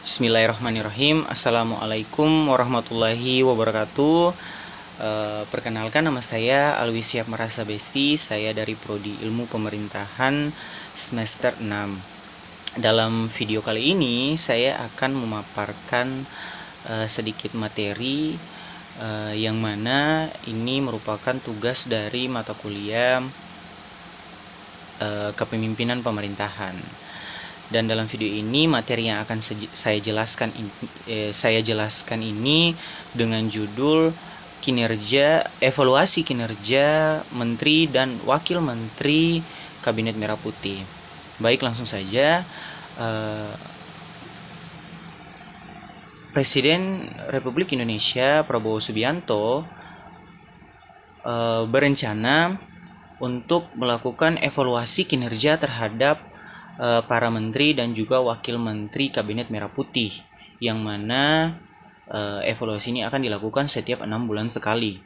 Bismillahirrahmanirrahim. Assalamualaikum warahmatullahi wabarakatuh. Perkenalkan, nama saya Alwi Siap Merasa Besti. Saya dari Prodi Ilmu Pemerintahan semester 6. Dalam video kali ini saya akan memaparkan sedikit materi yang mana ini merupakan tugas dari mata kuliah kepemimpinan pemerintahan. Dan dalam video ini materi yang akan saya jelaskan ini dengan judul evaluasi kinerja menteri dan wakil menteri Kabinet Merah Putih. Baik, langsung saja. Presiden Republik Indonesia Prabowo Subianto berencana untuk melakukan evaluasi kinerja terhadap para menteri dan juga wakil menteri Kabinet Merah Putih, yang mana evaluasi ini akan dilakukan setiap 6 bulan sekali.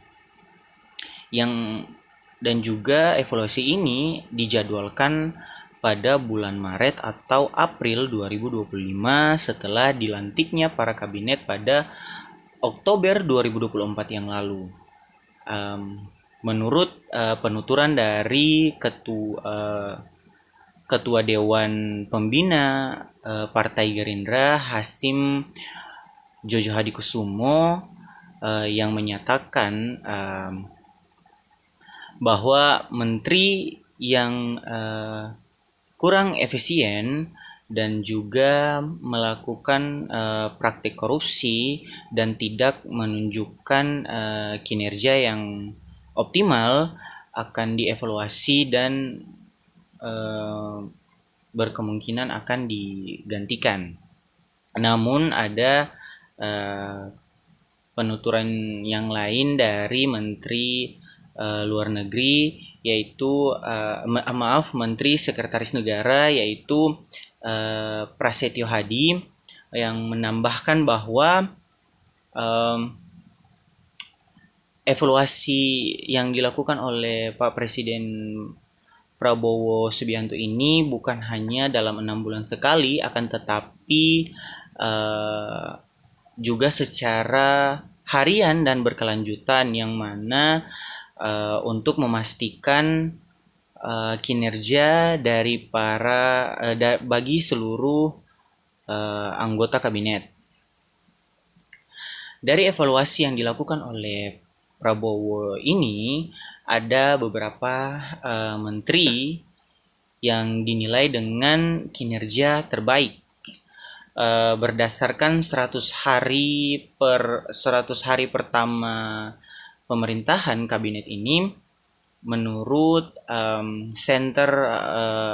Dan juga evaluasi ini dijadwalkan pada bulan Maret atau April 2025 setelah dilantiknya para kabinet pada Oktober 2024 yang lalu. Menurut penuturan dari Ketua Dewan Pembina Partai Gerindra Hasim Jojo Hadikusumo yang menyatakan bahwa menteri yang kurang efisien dan juga melakukan praktik korupsi dan tidak menunjukkan kinerja yang optimal akan dievaluasi dan berkemungkinan akan digantikan. Namun ada penuturan yang lain dari Menteri Luar Negeri, yaitu Menteri Sekretaris Negara, yaitu Prasetyo Hadi, yang menambahkan bahwa evaluasi yang dilakukan oleh Pak Presiden Prabowo Subianto ini bukan hanya dalam 6 bulan sekali, akan tetapi juga secara harian dan berkelanjutan, yang mana untuk memastikan kinerja dari bagi seluruh anggota kabinet. Dari evaluasi yang dilakukan oleh Prabowo ini, ada beberapa menteri yang dinilai dengan kinerja terbaik berdasarkan 100 hari pertama pemerintahan kabinet ini. Menurut Center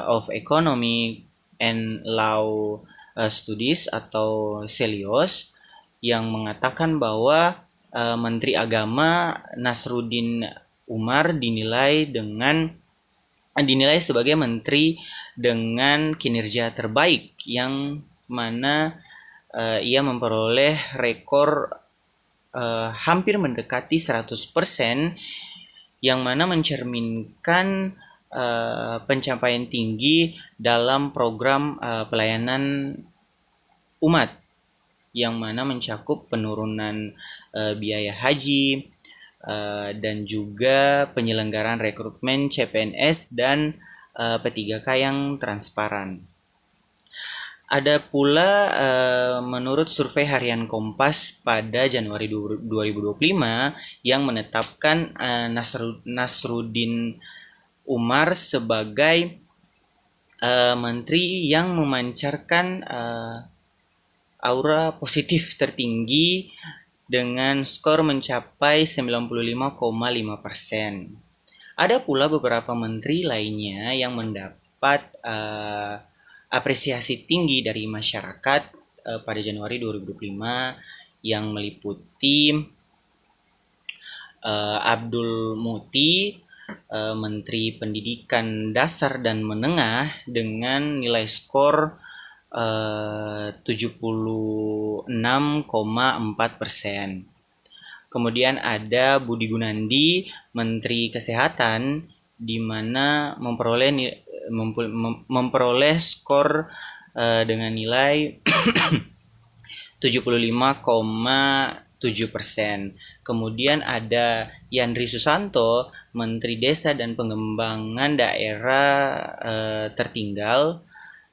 of Economic and Law Studies atau CELIOS, yang mengatakan bahwa Menteri Agama Nasruddin Umar dinilai sebagai menteri dengan kinerja terbaik, yang mana ia memperoleh rekor hampir mendekati 100%, yang mana mencerminkan pencapaian tinggi dalam program pelayanan umat, yang mana mencakup penurunan biaya haji, dan juga penyelenggaraan rekrutmen CPNS dan P3K yang transparan. Ada pula menurut survei harian Kompas pada Januari 2025 yang menetapkan Nasruddin Umar sebagai menteri yang memancarkan aura positif tertinggi dengan skor mencapai 95,5%. Ada pula beberapa menteri lainnya yang mendapat apresiasi tinggi dari masyarakat pada Januari 2025, yang meliputi Abdul Muti, Menteri Pendidikan Dasar dan Menengah dengan nilai skor 76,4%. Kemudian ada Budi Gunandi, Menteri Kesehatan, di mana memperoleh skor dengan nilai 75,7%. Kemudian ada Yandri Susanto, Menteri Desa dan Pengembangan Daerah tertinggal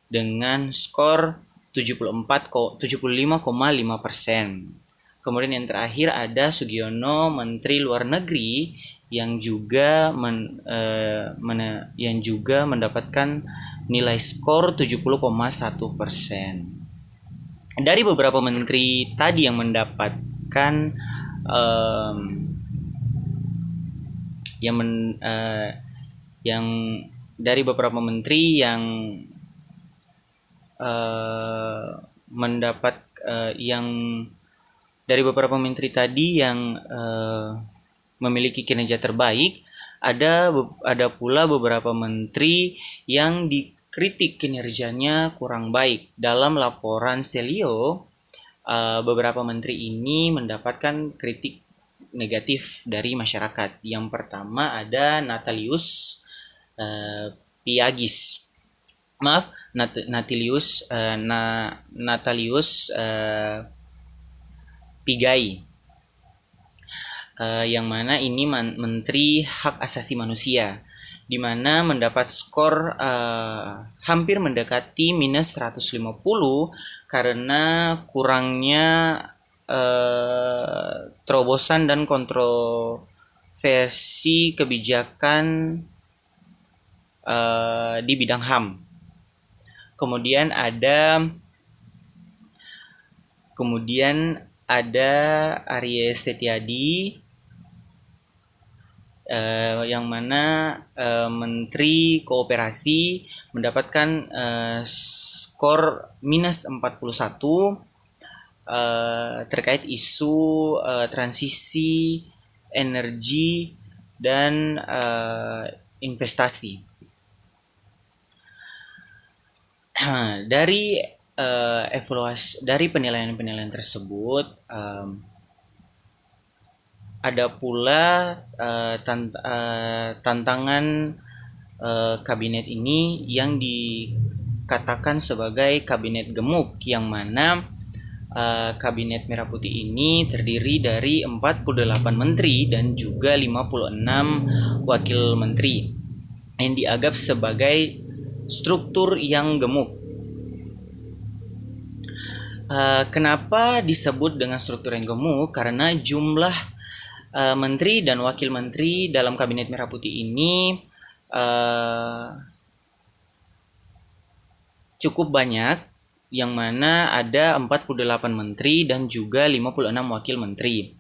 dengan skor 75,5%. Kemudian yang terakhir ada Sugiono, Menteri Luar Negeri yang juga mendapatkan nilai skor 70,1%. Dari beberapa menteri tadi yang mendapatkan yang dari beberapa menteri yang dari beberapa menteri tadi yang memiliki kinerja terbaik, ada pula beberapa menteri yang dikritik kinerjanya kurang baik. Dalam laporan Selio, beberapa menteri ini mendapatkan kritik negatif dari masyarakat. Yang pertama ada Natalius Piagis. Natalius Pigai, yang mana ini Menteri Hak Asasi Manusia, di mana mendapat skor hampir mendekati minus 150 karena kurangnya terobosan dan kontroversi kebijakan di bidang HAM. Kemudian ada Aries Setiadi, yang mana Menteri Kooperasi mendapatkan skor minus 41 terkait isu transisi energi dan investasi. Dari evaluasi dari penilaian tersebut, ada pula tantangan kabinet ini yang dikatakan sebagai kabinet gemuk, yang mana kabinet Merah Putih ini terdiri dari 48 menteri dan juga 56 wakil menteri yang dianggap sebagai struktur yang gemuk. Kenapa disebut dengan struktur yang gemuk? Karena jumlah menteri dan wakil menteri dalam kabinet Merah Putih ini cukup banyak, yang mana ada 48 menteri dan juga 56 wakil menteri.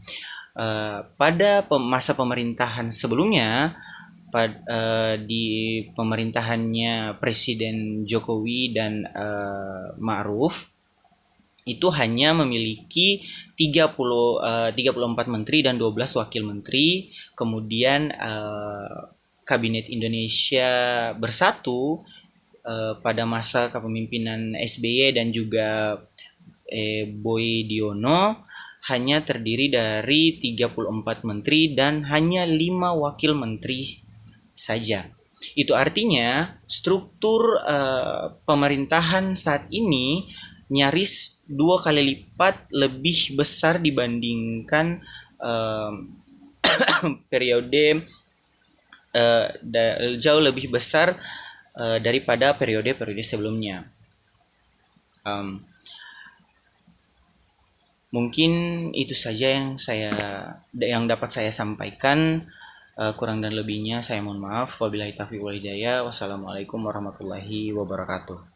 Pada masa pemerintahan sebelumnya, di pemerintahannya Presiden Jokowi dan Ma'ruf, itu hanya memiliki 34 menteri dan 12 wakil menteri. Kemudian Kabinet Indonesia Bersatu pada masa kepemimpinan SBY dan juga Boy Diono hanya terdiri dari 34 menteri dan hanya 5 wakil menteri saja. Itu artinya struktur pemerintahan saat ini nyaris 2 kali lipat lebih besar dibandingkan periode jauh lebih besar daripada periode-periode sebelumnya. Mungkin itu saja yang dapat saya sampaikan. Kurang dan lebihnya saya mohon maaf. Wabillahi taufiq wal hidayah. Wassalamualaikum warahmatullahi wabarakatuh.